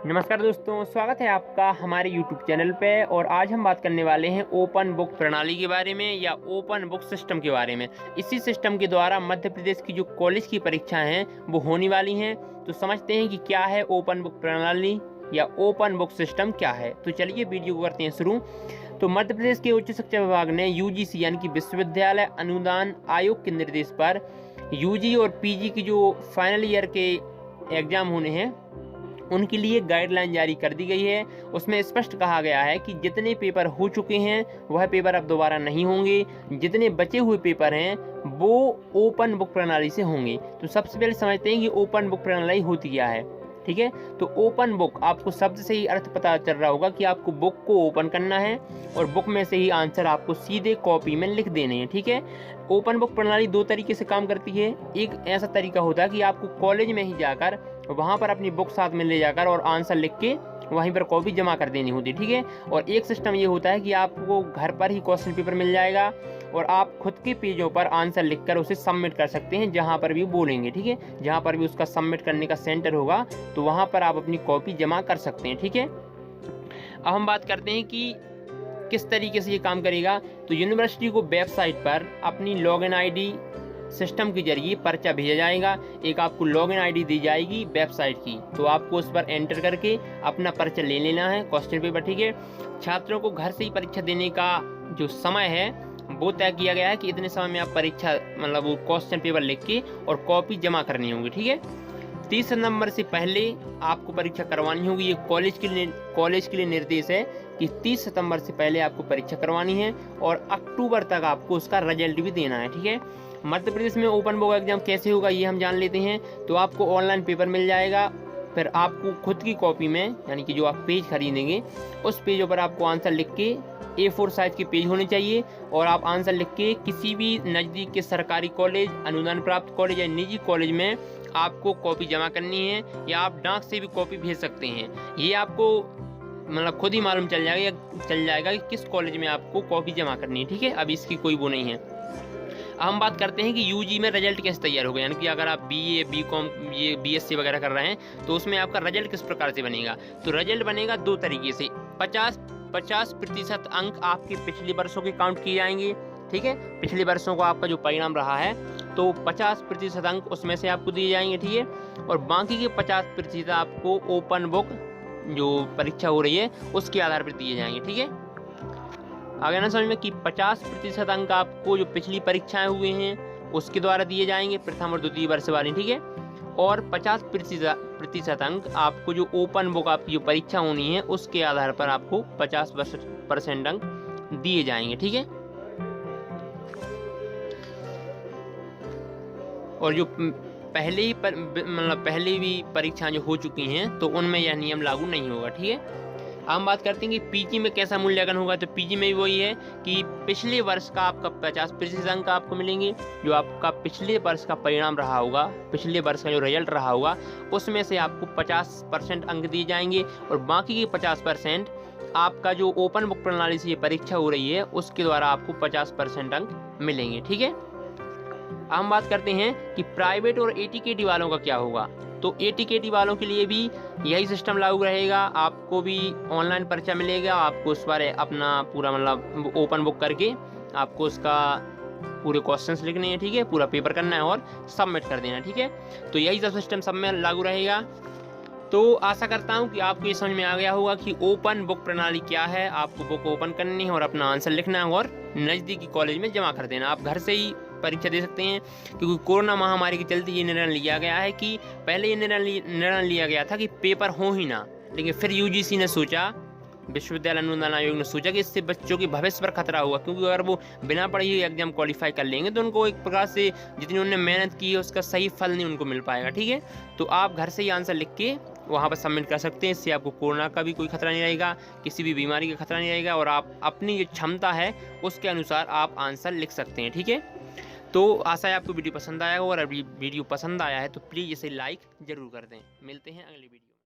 नमस्कार दोस्तों, स्वागत है आपका हमारे YouTube चैनल पे। और आज हम बात करने वाले हैं ओपन बुक प्रणाली के बारे में या ओपन बुक सिस्टम के बारे में। इसी सिस्टम के द्वारा मध्य प्रदेश की जो कॉलेज की परीक्षाएं हैं वो होने वाली हैं। तो समझते हैं कि क्या है ओपन बुक प्रणाली या ओपन बुक सिस्टम क्या है। तो चलिए वीडियो को करते हैं शुरू। तो मध्य प्रदेश के उच्च शिक्षा विभाग ने UGC यानी कि विश्वविद्यालय अनुदान आयोग के निर्देश पर UG और PG की जो फाइनल ईयर के एग्जाम होने हैं उनके लिए गाइडलाइन जारी कर दी गई है। उसमें स्पष्ट कहा गया है कि जितने पेपर हो चुके हैं वह पेपर अब दोबारा नहीं होंगे। जितने बचे हुए पेपर हैं वो ओपन बुक प्रणाली से होंगे। तो सबसे पहले समझते हैं कि ओपन बुक प्रणाली होती क्या है। ठीक है, तो ओपन बुक, आपको शब्द से ही अर्थ पता चल रहा होगा कि आपको बुक को ओपन करना है और बुक में से ही आंसर आपको सीधे कॉपी में लिख देने हैं। ठीक है, ओपन बुक प्रणाली दो तरीके से काम करती है। एक ऐसा तरीका होता है कि आपको कॉलेज में ही जाकर वहाँ पर अपनी बुक साथ में ले जाकर और आंसर लिख के वहीं पर कॉपी जमा कर देनी होती है। ठीक है, और एक सिस्टम ये होता है कि आपको घर पर ही क्वेश्चन पेपर मिल जाएगा और आप खुद के पेजों पर आंसर लिखकर उसे सबमिट कर सकते हैं जहाँ पर भी बोलेंगे। ठीक है, जहाँ पर भी उसका सबमिट करने का सेंटर होगा तो वहाँ पर आप अपनी कॉपी जमा कर सकते हैं। ठीक है, अब हम बात करते हैं कि किस तरीके से ये काम करेगा। तो यूनिवर्सिटी को वेबसाइट पर अपनी लॉगिन आईडी सिस्टम के जरिए पर्चा भेजा जाएगा। एक आपको लॉगिन आईडी दी जाएगी वेबसाइट की, तो आपको उस पर एंटर करके अपना पर्चा ले लेना है, क्वेश्चन पेपर। ठीक है, छात्रों को घर से ही परीक्षा देने का जो समय है वो तय किया गया है कि इतने समय में आप परीक्षा वो क्वेश्चन पेपर लिख के और कॉपी जमा करनी होगी। ठीक है, 30 नवंबर से पहले आपको परीक्षा करवानी होगी। ये कॉलेज के लिए निर्देश है कि 30 सितंबर से पहले आपको परीक्षा करवानी है और अक्टूबर तक आपको उसका रिजल्ट भी देना है। ठीक है, मध्य प्रदेश में ओपन बुक एग्जाम कैसे होगा ये हम जान लेते हैं। तो आपको ऑनलाइन पेपर मिल जाएगा, फिर आपको खुद की कॉपी में यानी कि जो आप पेज खरीदेंगे उस पेजों पर आपको आंसर लिख के A4 साइज के पेज होने चाहिए और आप आंसर लिख के किसी भी नज़दीक के सरकारी कॉलेज, अनुदान प्राप्त कॉलेज या निजी कॉलेज में आपको कॉपी जमा करनी है, या आप डाक से भी कॉपी भेज सकते हैं। ये आपको खुद ही मालूम चल जाएगा कि किस कॉलेज में आपको कॉपी जमा करनी है। ठीक है, अब इसकी कोई वो नहीं है। अब हम बात करते हैं कि UG में रिजल्ट कैसे तैयार होगा, यानी कि अगर आप BA, BCom, ये BSc वगैरह कर रहे हैं तो उसमें आपका रिजल्ट किस प्रकार से बनेगा। तो रिजल्ट बनेगा दो तरीके से। 50% अंक आपके पिछले वर्षों के काउंट किए जाएंगे। ठीक है, पिछले वर्षों का आपका जो परिणाम रहा है तो 50% अंक उसमें से आपको दिए जाएंगे। ठीक है, और बाकी के 50% आपको ओपन बुक जो परीक्षा हो रही है उसके आधार पर दिए जाएंगे। ठीक है, आगे ना समझ में कि 50% अंक आपको जो पिछली परीक्षाएं हुए हैं उसके द्वारा दिए जाएंगे, प्रथम और द्वितीय वर्ष वाली। ठीक है, और 50% अंक आपको जो ओपन बुक आपकी जो परीक्षा होनी है उसके आधार पर आपको 50% अंक दिए जाएंगे। ठीक है, और जो पहले भी परीक्षाएं जो हो चुकी हैं तो उनमें यह नियम लागू नहीं होगा। ठीक है, हम बात करते हैं कि PG में कैसा मूल्यांकन होगा। तो PG में वही है कि पिछले वर्ष का आपका 50% अंक आपको मिलेंगे। जो आपका पिछले वर्ष का परिणाम रहा होगा, पिछले वर्ष का जो रिजल्ट रहा होगा उसमें से आपको 50% अंक दिए जाएंगे और बाकी के 50% आपका जो ओपन बुक प्रणाली से ये परीक्षा हो रही है उसके द्वारा आपको 50% अंक मिलेंगे। ठीक है, हम बात करते हैं कि प्राइवेट और ATKT वालों का क्या होगा। तो ATKT वालों के लिए भी यही सिस्टम लागू रहेगा। आपको भी ऑनलाइन पर्चा मिलेगा, आपको उस पर अपना पूरा ओपन बुक करके आपको उसका पूरे क्वेश्चंस लिखने हैं। ठीक है, पूरा पेपर करना है और सबमिट कर देना है। ठीक है, तो यही सब सिस्टम सब में लागू रहेगा। तो आशा करता हूँ कि आपको ये समझ में आ गया होगा कि ओपन बुक प्रणाली क्या है। आपको बुक ओपन करनी है और अपना आंसर लिखना है और नज़दीकी कॉलेज में जमा कर देना। आप घर से ही परीक्षा दे सकते हैं, क्योंकि कोरोना महामारी के चलते ये निर्णय लिया गया है कि पहले ये निर्णय लिया गया था कि पेपर हो ही ना, लेकिन फिर UGC ने सोचा, विश्वविद्यालय अनुदान आयोग ने सोचा कि इससे बच्चों के भविष्य पर खतरा होगा, क्योंकि अगर वो बिना पढ़े ही एग्जाम क्वालिफाई कर लेंगे तो उनको एक प्रकार से जितनी उन्होंने मेहनत की है उसका सही फल नहीं उनको मिल पाएगा। ठीक है, तो आप घर से ही आंसर लिख के वहाँ पर सबमिट कर सकते हैं। इससे आपको कोरोना का भी कोई खतरा नहीं रहेगा, किसी भी बीमारी का खतरा नहीं रहेगा और आप अपनी जो क्षमता है उसके अनुसार आप आंसर लिख सकते हैं। ठीक है, तो आशा है आपको वीडियो पसंद आया होगा और अभी वीडियो पसंद आया है तो प्लीज़ इसे लाइक ज़रूर कर दें। मिलते हैं अगली वीडियो।